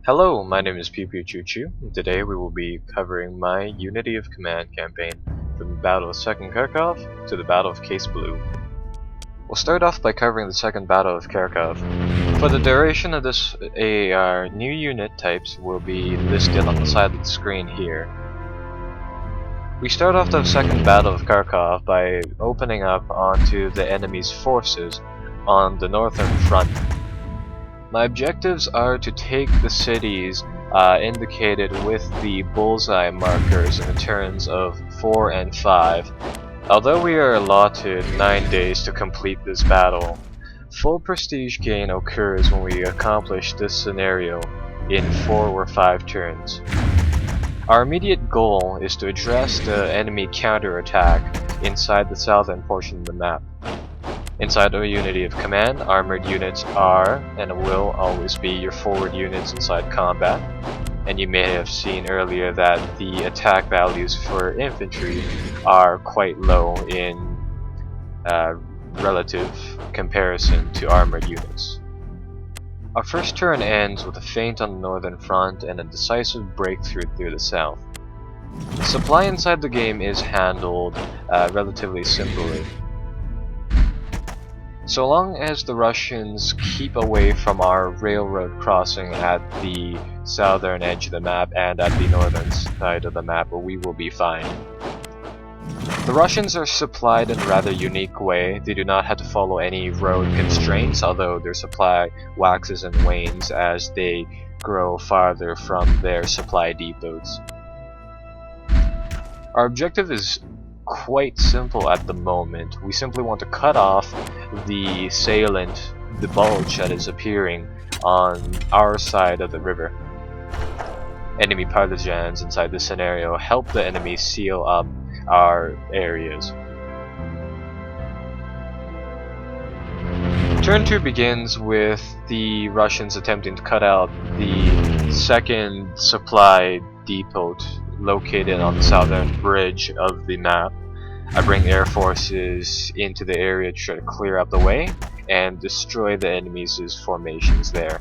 Hello, my name is Pew Pew Choo Choo, and today we will be covering my Unity of Command campaign from the Battle of 2nd Karkov to the Battle of Case Blue. We'll start off by covering the Second Battle of Karkov. For the duration of this AAR, new unit types will be listed on the side of the screen here. We start off the Second Battle of Karkov by opening up onto the enemy's forces on the northern front. My objectives are to take the cities indicated with the bullseye markers in the turns of 4 and 5. Although we are allotted 9 days to complete this battle, full prestige gain occurs when we accomplish this scenario in 4 or 5 turns. Our immediate goal is to address the enemy counterattack inside the southern portion of the map. Inside of Unity of Command, armored units are and will always be your forward units inside combat, and you may have seen earlier that the attack values for infantry are quite low in relative comparison to armored units. Our first turn ends with a feint on the northern front and a decisive breakthrough through the south. Supply inside the game is handled relatively simply. So long as the Russians keep away from our railroad crossing at the southern edge of the map and at the northern side of the map, we will be fine. The Russians are supplied in a rather unique way. They do not have to follow any road constraints, although their supply waxes and wanes as they grow farther from their supply depots. Our objective is quite simple at the moment. We simply want to cut off the salient, the bulge that is appearing on our side of the river. Enemy partisans inside this scenario help the enemy seal up our areas. Turn 2 begins with the Russians attempting to cut out the second supply depot located on the southern bridge of the map. I bring air forces into the area to try to clear up the way and destroy the enemy's formations there.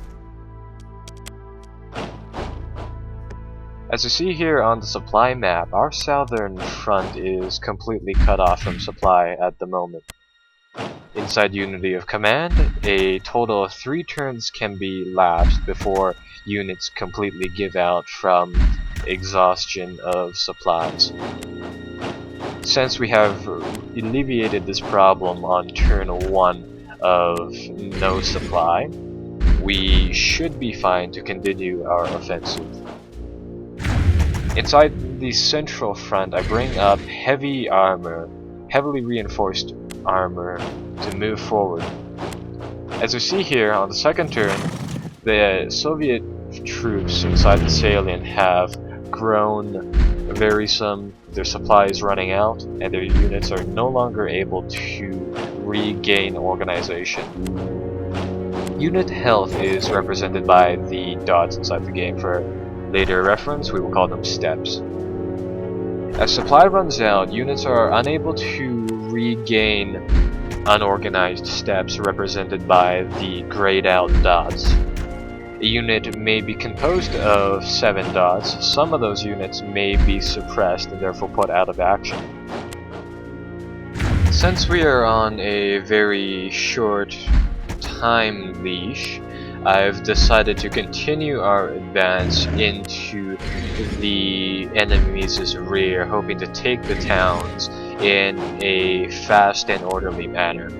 As you see here on the supply map, our southern front is completely cut off from supply at the moment. Inside Unity of Command, a total of 3 turns can be lapsed before units completely give out from exhaustion of supplies. Since we have alleviated this problem on turn 1 of no supply, we should be fine to continue our offensive. Inside the central front, I bring up heavy armor, heavily reinforced armor, to move forward. As you see here on the second turn, the Soviet troops inside the salient have grown wearisome, their supply is running out, and their units are no longer able to regain organization. Unit health is represented by the dots inside the game. For later reference, we will call them steps. As supply runs out, units are unable to regain unorganized steps represented by the grayed out dots. A unit may be composed of 7 dots. Some of those units may be suppressed and therefore put out of action. Since we are on a very short time leash, I've decided to continue our advance into the enemy's rear, hoping to take the towns in a fast and orderly manner.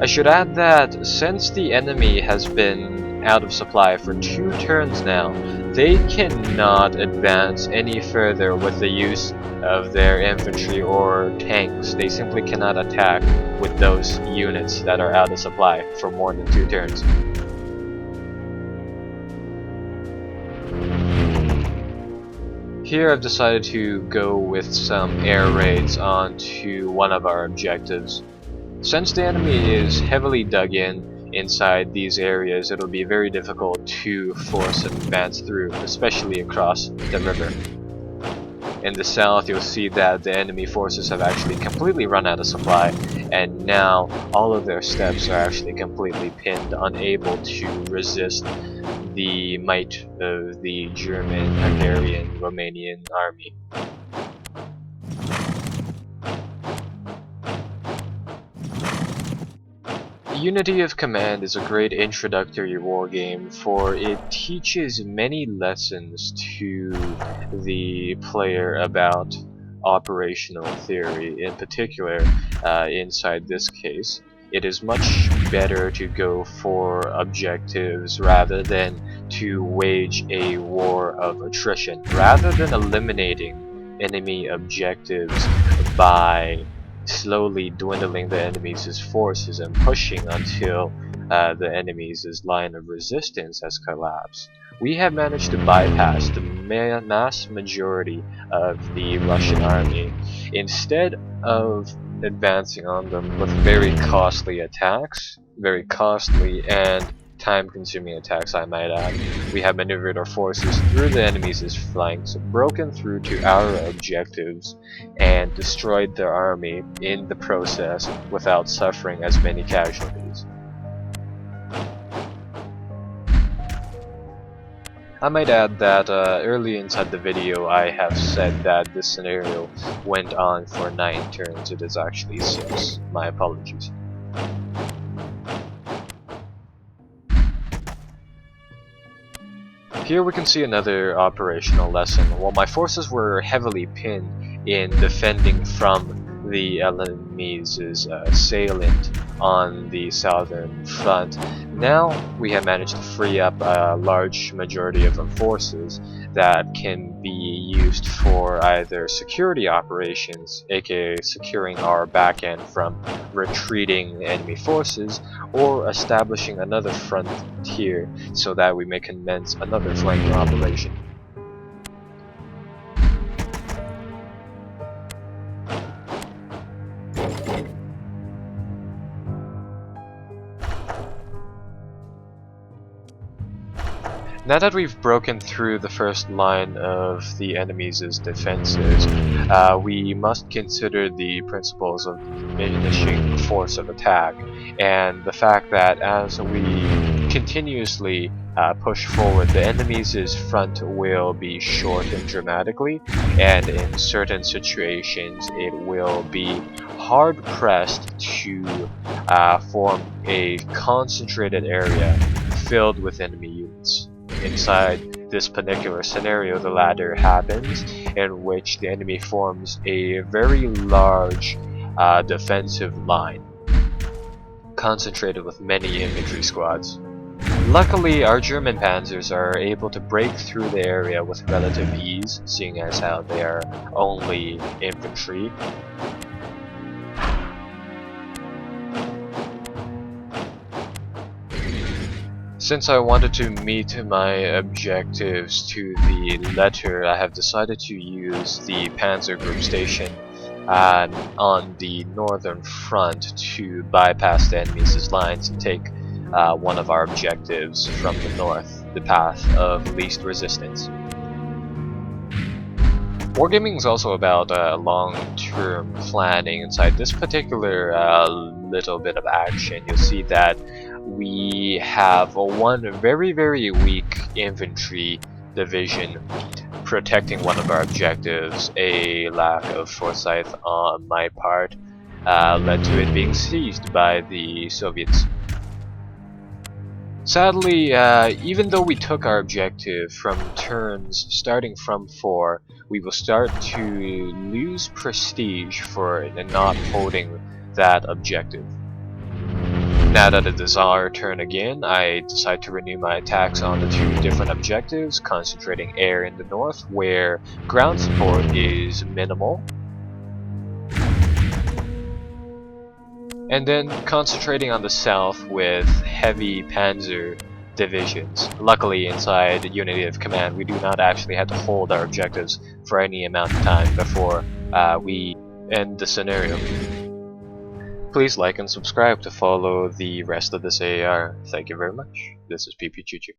I should add that since the enemy has been out of supply for 2 turns now, they cannot advance any further with the use of their infantry or tanks. They simply cannot attack with those units that are out of supply for more than 2 turns. Here I've decided to go with some air raids onto one of our objectives. Since the enemy is heavily dug in inside these areas, it'll be very difficult to force an advance through, especially across the river. In the south, you'll see that the enemy forces have actually completely run out of supply, and now all of their steps are actually completely pinned, unable to resist the might of the German, Hungarian, Romanian army. Unity of Command is a great introductory wargame, for it teaches many lessons to the player about operational theory. In particular, inside this case, it is much better to go for objectives rather than to wage a war of attrition, rather than eliminating enemy objectives by slowly dwindling the enemy's forces and pushing until the enemy's line of resistance has collapsed. We have managed to bypass the mass majority of the Russian army. Instead of advancing on them with very costly attacks, very costly and time-consuming attacks, I might add, we have maneuvered our forces through the enemy's flanks, broken through to our objectives, and destroyed their army in the process without suffering as many casualties. I might add that early inside the video I have said that this scenario went on for 9 turns. It is actually 6. My apologies. Here we can see another operational lesson. While my forces were heavily pinned in defending from the enemy's assailant on the southern front, now we have managed to free up a large majority of our forces that can be used for either security operations, aka securing our back end from retreating enemy forces, or establishing another frontier so that we may commence another flanking operation. Now that we've broken through the first line of the enemy's defenses, we must consider the principles of diminishing force of attack, and the fact that as we continuously push forward, the enemy's front will be shortened dramatically, and in certain situations it will be hard pressed to form a concentrated area filled with enemy units. Inside this particular scenario, the latter happens, in which the enemy forms a very large defensive line, concentrated with many infantry squads. Luckily, our German panzers are able to break through the area with relative ease, seeing as how they are only infantry. Since I wanted to meet my objectives to the letter, I have decided to use the Panzer Group station on the northern front to bypass the enemy's lines and take one of our objectives from the north, the path of least resistance. Wargaming is also about long-term planning. Inside this particular little bit of action, you'll see that we have one very weak infantry division protecting one of our objectives. A lack of foresight on my part led to it being seized by the Soviets. Sadly, even though we took our objective from turns starting from 4, we will start to lose prestige for not holding that objective. Now that it is our turn again, I decide to renew my attacks on the 2 different objectives, concentrating air in the north, where ground support is minimal, and then concentrating on the south with heavy panzer divisions. Luckily, inside Unity of Command, we do not actually have to hold our objectives for any amount of time before we end the scenario. Please like and subscribe to follow the rest of this AAR. Thank you very much. This is PP Choo Choo.